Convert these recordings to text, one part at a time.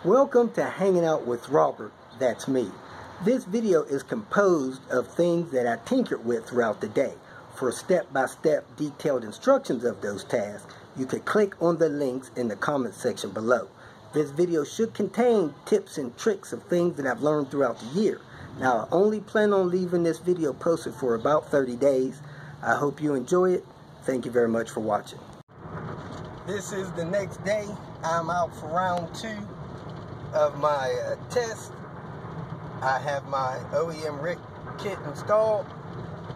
Welcome to Hanging Out with Robert, that's me. This video is composed of things that I tinkered with throughout the day. For step-by-step detailed instructions of those tasks, you could click on the links in the comment section below. This video should contain tips and tricks of things that I've learned throughout the year. Now, I only plan on leaving this video posted for about 30 days. I hope you enjoy it. Thank you very much for watching. This is the next day. I'm out for round 2 of my test. I have my OEM RIP kit installed.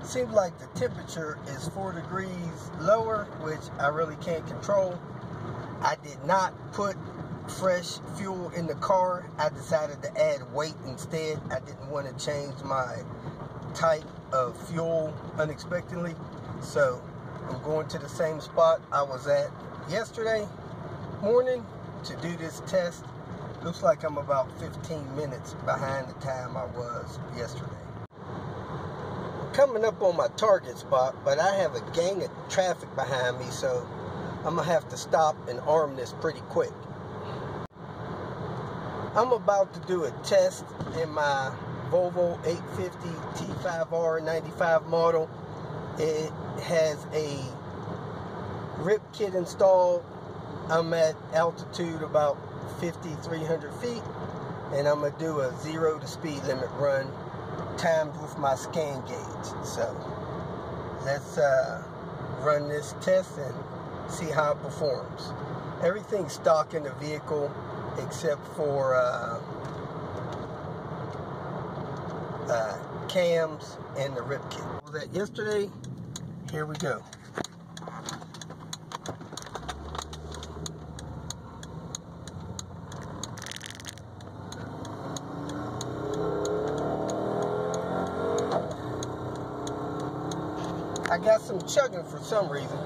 Seems like the temperature is 4 degrees lower, which I really can't control. I did not put fresh fuel in the car. I decided to add weight instead. I didn't want to change my type of fuel unexpectedly, so I'm going to the same spot I was at yesterday morning to do this test. Looks like I'm about 15 minutes behind the time I was yesterday. I'm coming up on my target spot, but I have a gang of traffic behind me, so I'm gonna have to stop and arm this pretty quick. I'm about to do a test in my Volvo 850 T5R 95 model. It has a RIP kit installed. I'm at altitude about 5,300 feet, and I'm gonna do a 0 to speed limit run timed with my scan gauge. So let's run this test and see how it performs. Everything's stock in the vehicle except for cams and the RIP kit. Was that yesterday? Here we go. I got some chugging for some reason.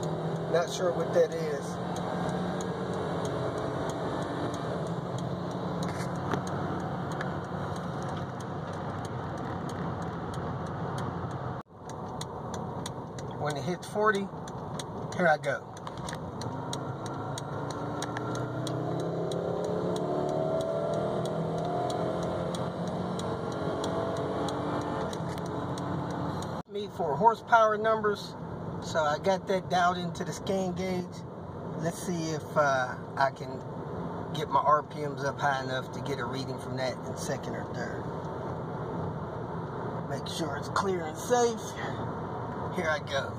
Not sure what that is. When it hits 40, here I go. For horsepower numbers, so I got that dialed into the scan gauge. Let's see if I can get my RPMs up high enough to get a reading from that in second or third. Make sure it's clear and safe. Here I go.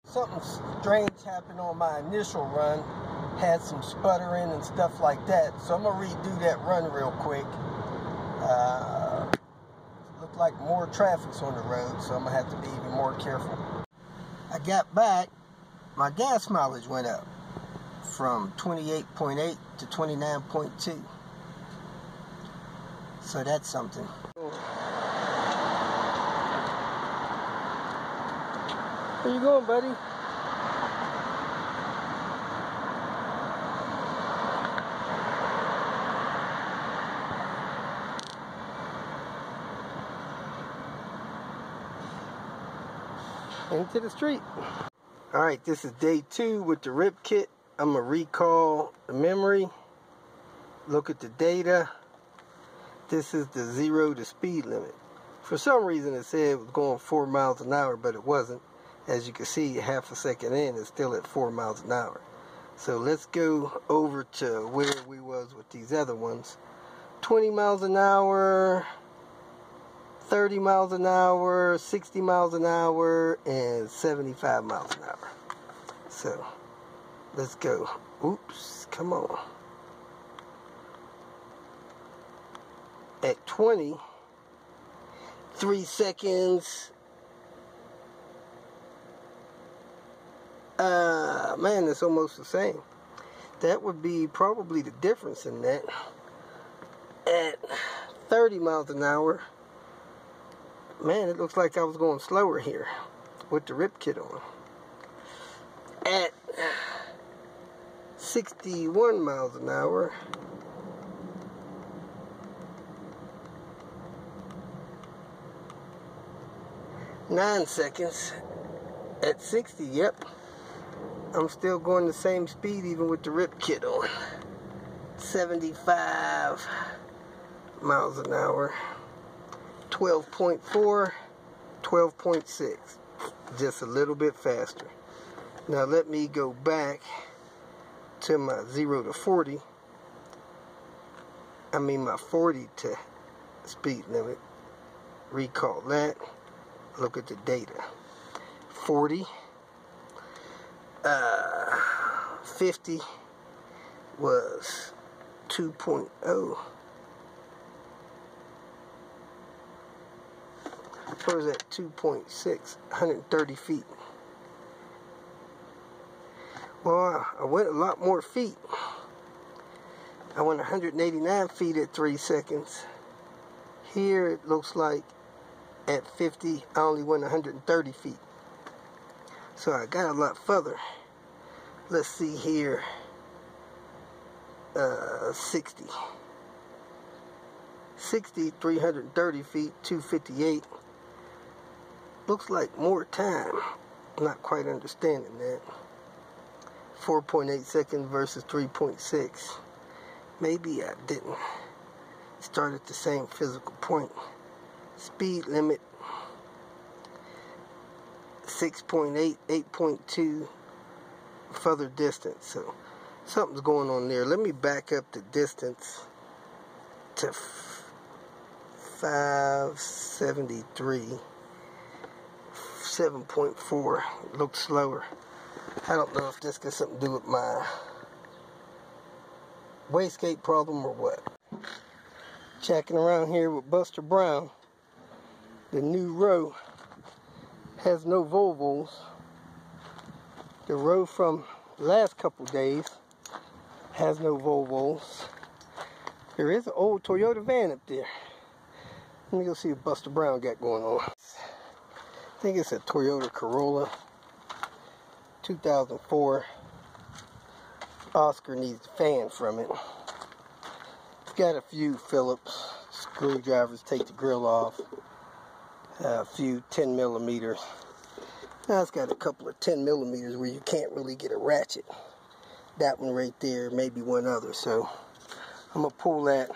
Something strange happened on my initial run. Had some sputtering and stuff like that. So I'm going to redo that run real quick. Looked like more traffic's on the road, so I'm going to have to be even more careful. I got back. My gas mileage went up from 28.8 to 29.2. So that's something. Where you going, buddy? Into the street. Alright, this is day 2 with the RIP kit. I'm going to recall the memory, look at the data. This is the 0 to speed limit. For some reason it said it was going 4 miles an hour, but it wasn't. As you can see, half a second in, it's still at 4 miles an hour. So let's go over to where we was with these other ones. 20 miles an hour, 30 miles an hour, 60 miles an hour, and 75 miles an hour. So let's go. Oops, come on. At 20, 3 seconds. Man, it's almost the same. That would be probably the difference in that. At 30 miles an hour, man, it looks like I was going slower here with the RIP kit on. At 61 miles an hour, 9 seconds. At 60, yep. I'm still going the same speed even with the rip kit on. 75 miles an hour. 12.4, 12.6. Just a little bit faster. Now let me go back to my 0 to 40. I mean my 40 to speed limit. Recall that. Look at the data. 40. 50 was 2.0. What was that? 2.6, 130 feet. Well, I went a lot more feet. I went 189 feet at 3 seconds. Here it looks like at 50, I only went 130 feet. So I got a lot further. Let's see here. 60. 60, 330 feet, 258. Looks like more time. I'm not quite understanding that. 4.8 seconds versus 3.6. Maybe I didn't start at the same physical point. Speed limit 6.8, 8.2 further distance. So something's going on there. Let me back up the distance to 573. 7.4. It looks slower. I don't know if this got something to do with my wastegate problem or what. Checking around here with Buster Brown. The new row has no Volvos. The row from the last couple days has no Volvos. There is an old Toyota van up there. Let me go see what Buster Brown got going on. I think it's a Toyota Corolla, 2004. Oscar needs a fan from it. It's got a few Phillips screwdrivers, take the grill off. A few 10 millimeters. Now it's got a couple of 10 millimeters where you can't really get a ratchet. That one right there, maybe one other. So I'm going to pull that,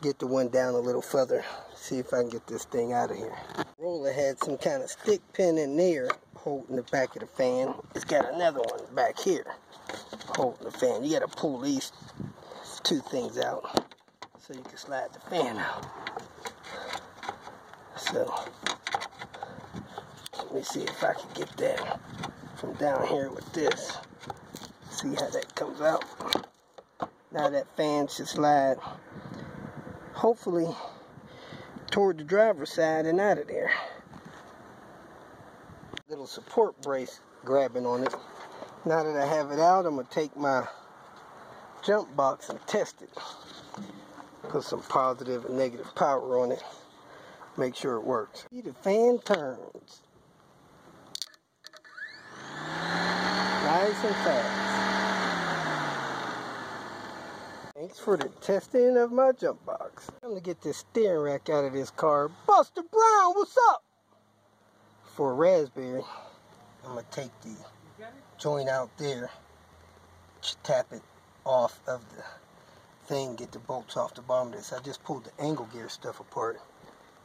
get the one down a little further, see if I can get this thing out of here. Roller had some kind of stick pin in there holding the back of the fan. It's got another one back here holding the fan. You got to pull these two things out so you can slide the fan out. So let me see if I can get that from down here with this. See how that comes out. Now that fan should slide hopefully toward the driver's side and out of there. Little support brace grabbing on it. Now that I have it out, I'm going to take my jump box and test it. Put some positive and negative power on it. Make sure it works. See, the fan turns. Nice and fast. Thanks for the testing of my jump box. I'm going to get this steering rack out of this car. Buster Brown, what's up? For a raspberry, I'm going to take the joint out there, tap it off of the thing, get the bolts off the bottom of this. I just pulled the angle gear stuff apart.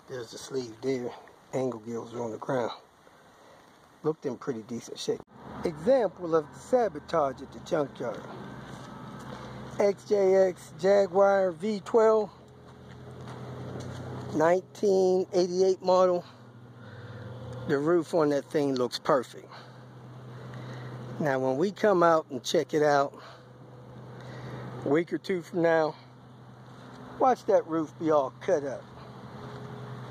There's the sleeve there. Angle gears are on the ground. Looked in pretty decent shape. Example of the sabotage at the junkyard. XJX Jaguar V12, 1988 model. The roof on that thing looks perfect. Now when we come out and check it out a week or two from now, watch that roof be all cut up.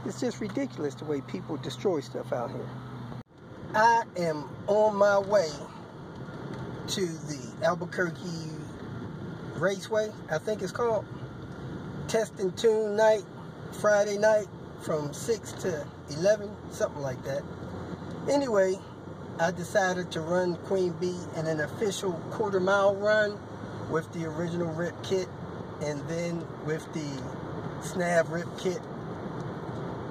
It's just ridiculous the way people destroy stuff out here. I am on my way to the Albuquerque Raceway, I think it's called. Test and tune night, Friday night from 6 to 11, something like that. Anyway, I decided to run Queen Bee in an official quarter-mile run with the original rip kit and then with the snap rip kit.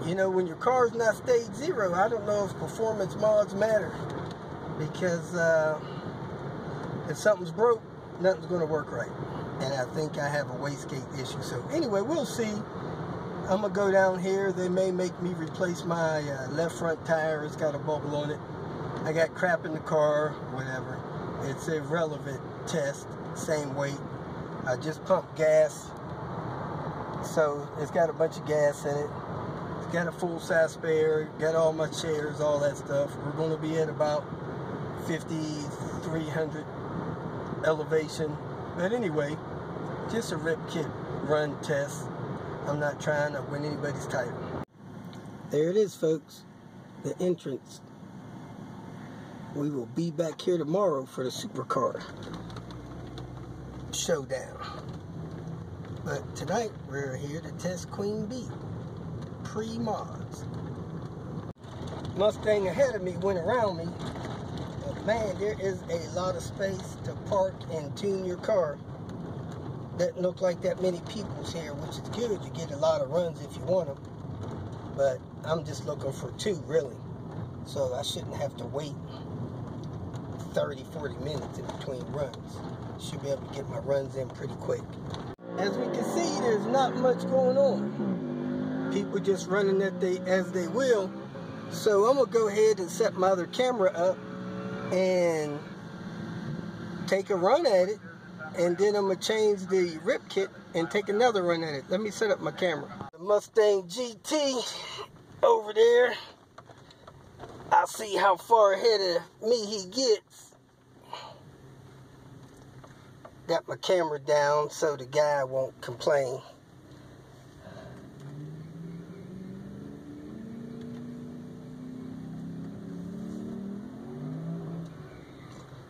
You know, when your car's not stage 0, I don't know if performance mods matter, because if something's broke, nothing's going to work right. And I think I have a wastegate issue. So anyway, we'll see. I'm going to go down here. They may make me replace my left front tire. It's got a bubble on it. I got crap in the car, whatever. It's a relevant test, same weight. I just pumped gas. So it's got a bunch of gas in it. It's got a full-size spare, got all my chairs, all that stuff. We're going to be at about 5,300 elevation. But anyway, just a rip kit run test. I'm not trying to win anybody's title. There it is, folks. The entrance. We will be back here tomorrow for the supercar showdown. But tonight we're here to test Queen Bee. Pre-mods. Mustang ahead of me went around me. But man, there is a lot of space to park and tune your car. Doesn't look like that many people's here, which is good. You get a lot of runs if you want them. But I'm just looking for 2, really. So I shouldn't have to wait 30, 40 minutes in between runs. Should be able to get my runs in pretty quick. As we can see, there's not much going on. People just running as they will. So I'm going to go ahead and set my other camera up and take a run at it. And then I'm going to change the rip kit and take another run at it. Let me set up my camera. The Mustang GT over there. I'll see how far ahead of me he gets. Got my camera down so the guy won't complain.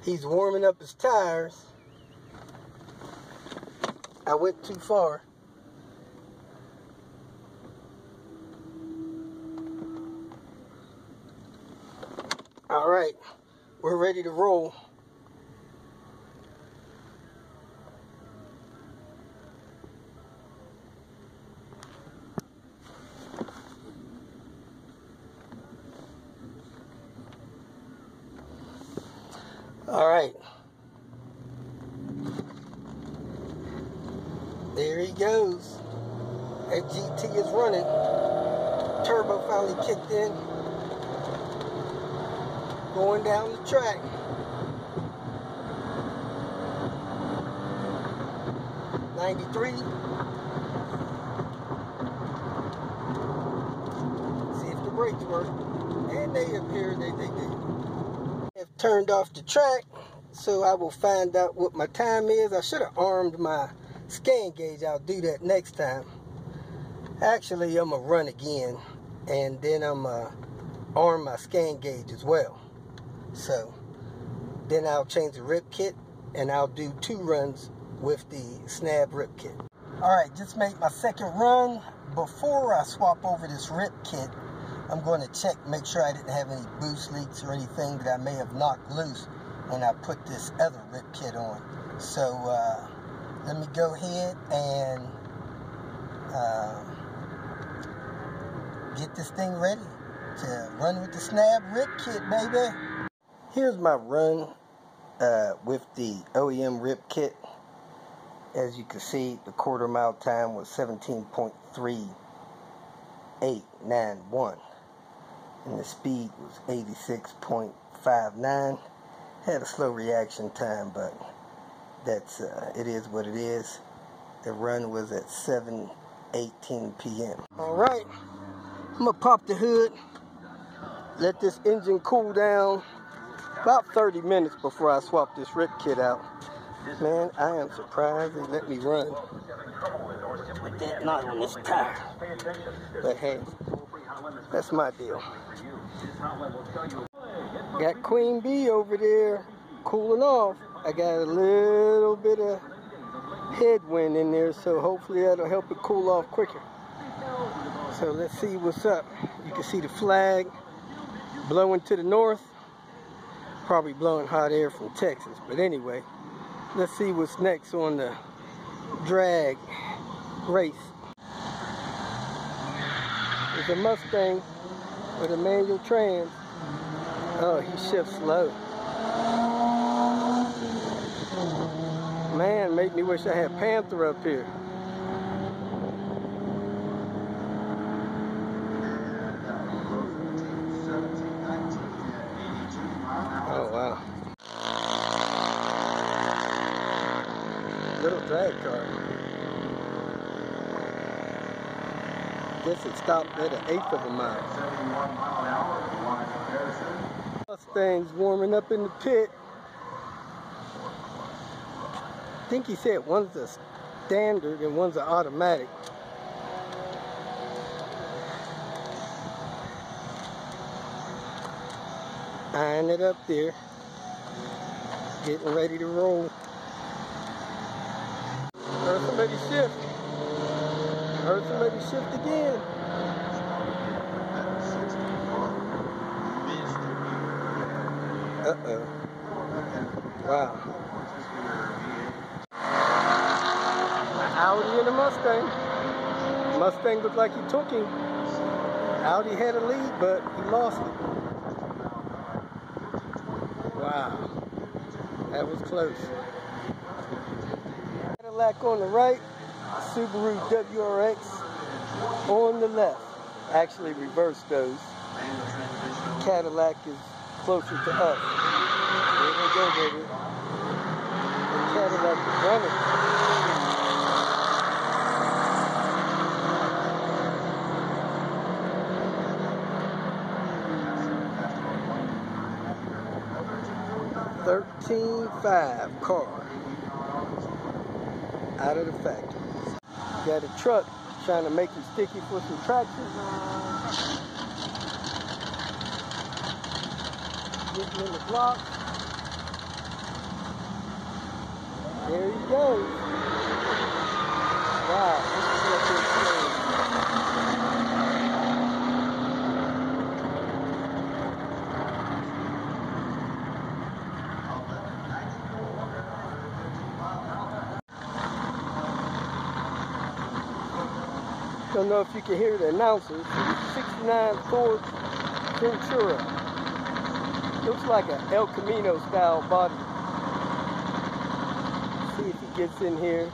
He's warming up his tires. I went too far. All right, we're ready to roll. All right. There he goes. That GT is running. Turbo finally kicked in. Going down the track. '93. See if the brakes work. And they appear they do. I've turned off the track, so I will find out what my time is. I should have armed my scan gauge. I'll do that next time. Actually, I'm going to run again, and then I'm going to arm my scan gauge as well. So, then I'll change the rip kit, and I'll do 2 runs with the snap rip kit. Alright, just made my second run. Before I swap over this rip kit, I'm going to check, make sure I didn't have any boost leaks or anything that I may have knocked loose when I put this other rip kit on. So, let me go ahead and get this thing ready to run with the snap rip kit, baby. Here's my run with the OEM rip kit. As you can see, the quarter mile time was 17.3891. And the speed was 86.59. Had a slow reaction time, but that's it is what it is. The run was at 7:18 p.m. Alright, I'm gonna pop the hood, let this engine cool down about 30 minutes before I swap this rip kit out. Man, I am surprised they let me run with that knot on this tire. But hey, that's my deal. Got Queen Bee over there cooling off. I got a little bit of headwind in there, so hopefully that'll help it cool off quicker. So let's see what's up. You can see the flag blowing to the north. Probably blowing hot air from Texas, but anyway, let's see what's next on the drag race. It's a Mustang with a manual trans. Oh, he shifts slow. Man, make me wish I had Panther up here. Oh, wow. Little drag car. Guess it stopped at 1/8 of a mile. Mustang's warming up in the pit. I think he said one's a standard and one's an automatic. Eyeing it up there. Getting ready to roll. Heard somebody shift. Heard somebody shift again. Uh-oh. Wow. Audi and a Mustang. Mustang looked like he took him. Audi had a lead, but he lost it. Wow. That was close. Cadillac on the right, Subaru WRX on the left. Actually reverse those. Cadillac is closer to us. There we go, baby. The Cadillac is running. $13,500 car out of the factory. Got a truck trying to make it sticky for some traction. Getting in the block. There he goes. Wow, this is what they're saying. Don't know if you can hear the announcers. 69 Ford Ventura. Looks like an El Camino style body. See if he gets in here.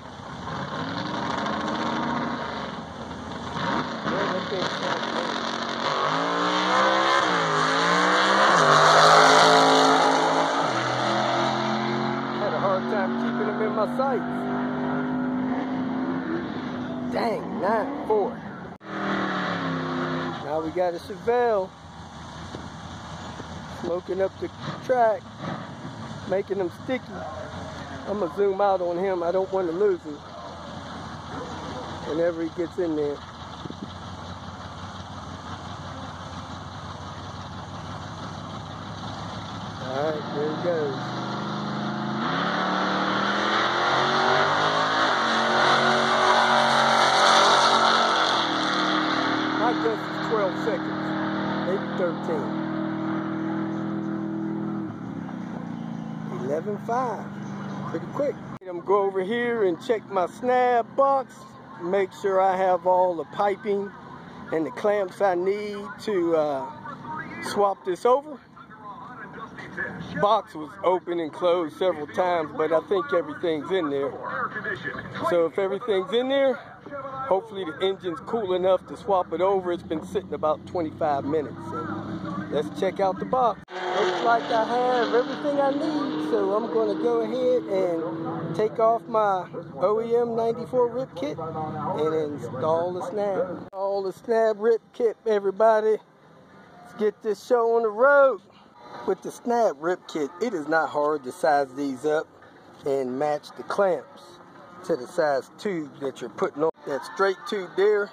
Man, that thing sounds great. Had a hard time keeping him in my sights. Dang, 9-4. Now we got a Chevelle smoking up the track, making them sticky. I'm gonna zoom out on him. I don't want to lose him whenever he gets in there. All right, there he goes. I guess it's 12 seconds, maybe 13. 11.5, pretty quick. I'm gonna go over here and check my snap box, make sure I have all the piping and the clamps I need to swap this over. Box was open and closed several times, but I think everything's in there. So if everything's in there, hopefully the engine's cool enough to swap it over. It's been sitting about 25 minutes. So let's check out the box. Looks like I have everything I need. So I'm going to go ahead and take off my OEM 94 rip kit and install the snap. Install the snap rip kit, everybody. Let's get this show on the road. With the snap rip kit, it is not hard to size these up and match the clamps to the size tube that you're putting on. That straight tube there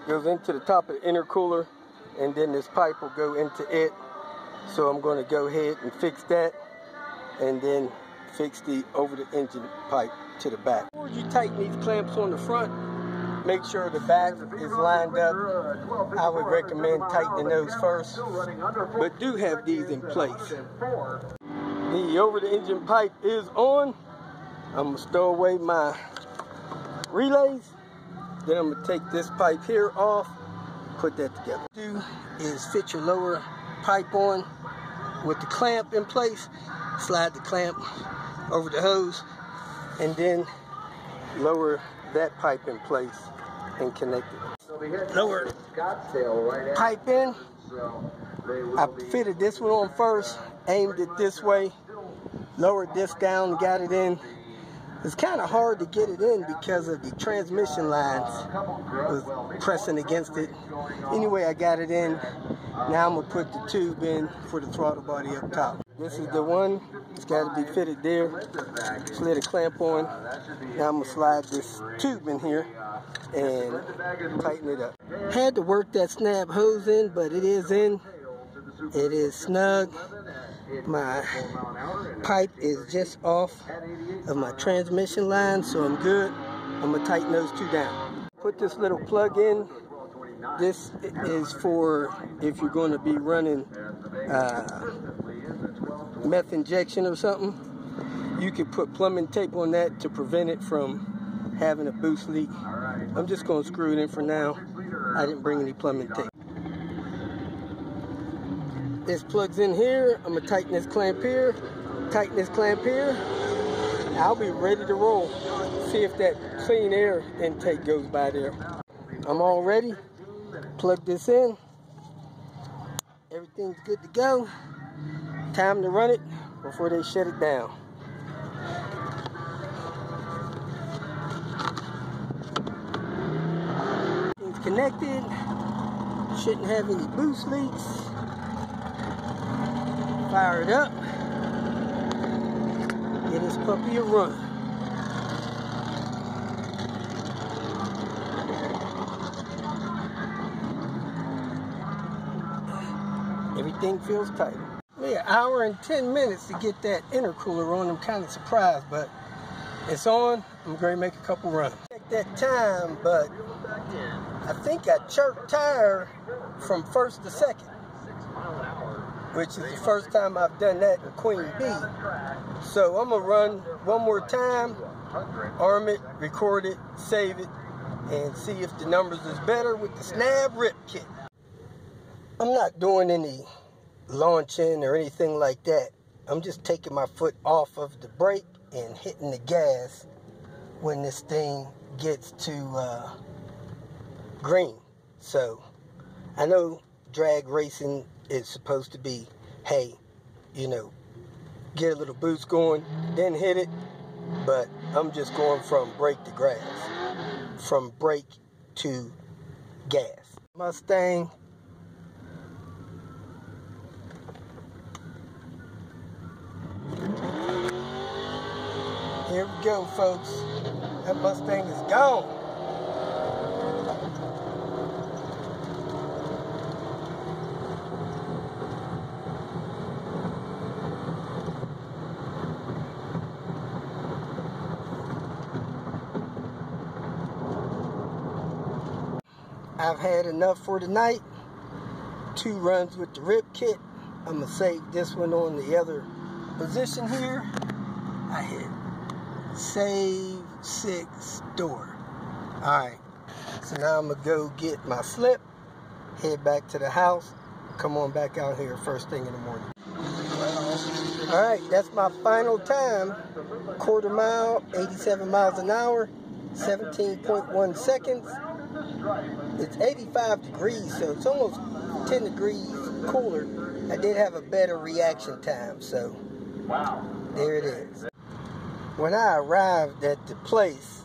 goes into the top of the intercooler, and then this pipe will go into it. So I'm going to go ahead and fix that, and then fix the over the engine pipe to the back. Before you tighten these clamps on the front, make sure the back is lined up. I would recommend tightening those first, but do have these in place. The over the engine pipe is on. I'm going to stow away my relays. Then I'm going to take this pipe here off put that together. What you do is fit your lower pipe on with the clamp in place, slide the clamp over the hose, and then lower that pipe in place and connect it. Lower pipe in. I fitted this one on first, aimed it this way, lowered this down, got it in. It's kind of hard to get it in because of the transmission lines was pressing against it. Anyway, I got it in. Now I'm going to put the tube in for the throttle body up top. This is the one. It's got to be fitted there. Slid a clamp on. Now I'm going to slide this tube in here and tighten it up. Had to work that snap hose in, but it is in. It is snug. My pipe is just off of my transmission line, so I'm good. I'm going to tighten those two down. Put this little plug in. This is for if you're going to be running meth injection or something. You could put plumbing tape on that to prevent it from having a boost leak. I'm just going to screw it in for now. I didn't bring any plumbing tape. This plugs in here. I'm going to tighten this clamp here, tighten this clamp here. I'll be ready to roll. See if that clean air intake goes by there. I'm all ready. Plug this in. Everything's good to go. Time to run it before they shut it down. Everything's connected. Shouldn't have any boost leaks. Fire it up. Get this puppy a run. Everything feels tight. Me an hour and 10 minutes to get that intercooler on. I'm kind of surprised, but it's on. I'm going to make a couple runs. Take that time, but I think I chirped tire from first to second, which is the first time I've done that in Queen Bee. So I'm going to run one more time, arm it, record it, save it, and see if the numbers is better with the snap rip kit. I'm not doing any launching or anything like that. I'm just taking my foot off of the brake and hitting the gas when this thing gets to green. So I know drag racing is supposed to be, hey, you know, get a little boost going, then hit it, but I'm just going from brake to grass, from brake to gas. Mustang. Here we go, folks. That Mustang is gone. I've had enough for tonight. 2 runs with the rip kit. I'm going to save this one on the other position here. I hit save 6 store. Alright, so now I'm going to go get my slip, head back to the house, come on back out here first thing in the morning. Alright, that's my final time. 1/4 mile, 87 miles an hour, 17.1 seconds. It's 85 degrees, so it's almost 10 degrees cooler. I did have a better reaction time, so there it is. When I arrived at the place,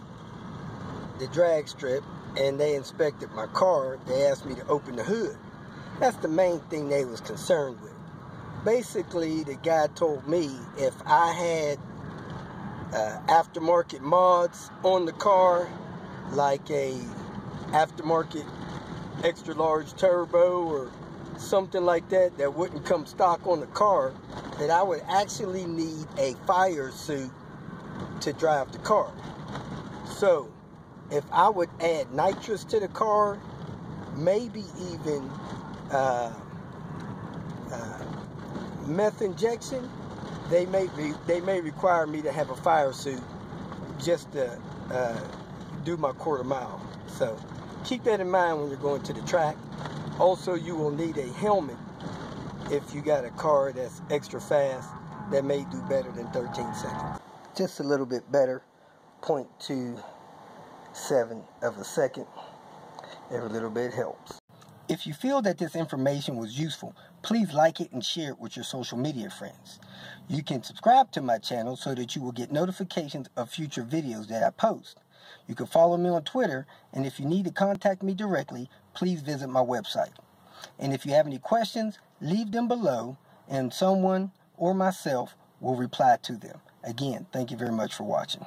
the drag strip, and they inspected my car, they asked me to open the hood. That's the main thing they was concerned with. Basically, the guy told me if I had aftermarket mods on the car, like a aftermarket extra large turbo or something like that that wouldn't come stock on the car, that I would actually need a fire suit to drive the car. So if I would add nitrous to the car, maybe even meth injection, they may require me to have a fire suit just to do my 1/4 mile. So keep that in mind when you're going to the track. Also, you will need a helmet if you got a car that's extra fast that may do better than 13 seconds. Just a little bit better, 0.27 of a second. Every little bit helps. If you feel that this information was useful, please like it and share it with your social media friends. You can subscribe to my channel so that you will get notifications of future videos that I post. You can follow me on Twitter, and if you need to contact me directly, please visit my website. And if you have any questions, leave them below, and someone or myself will reply to them. Again, thank you very much for watching.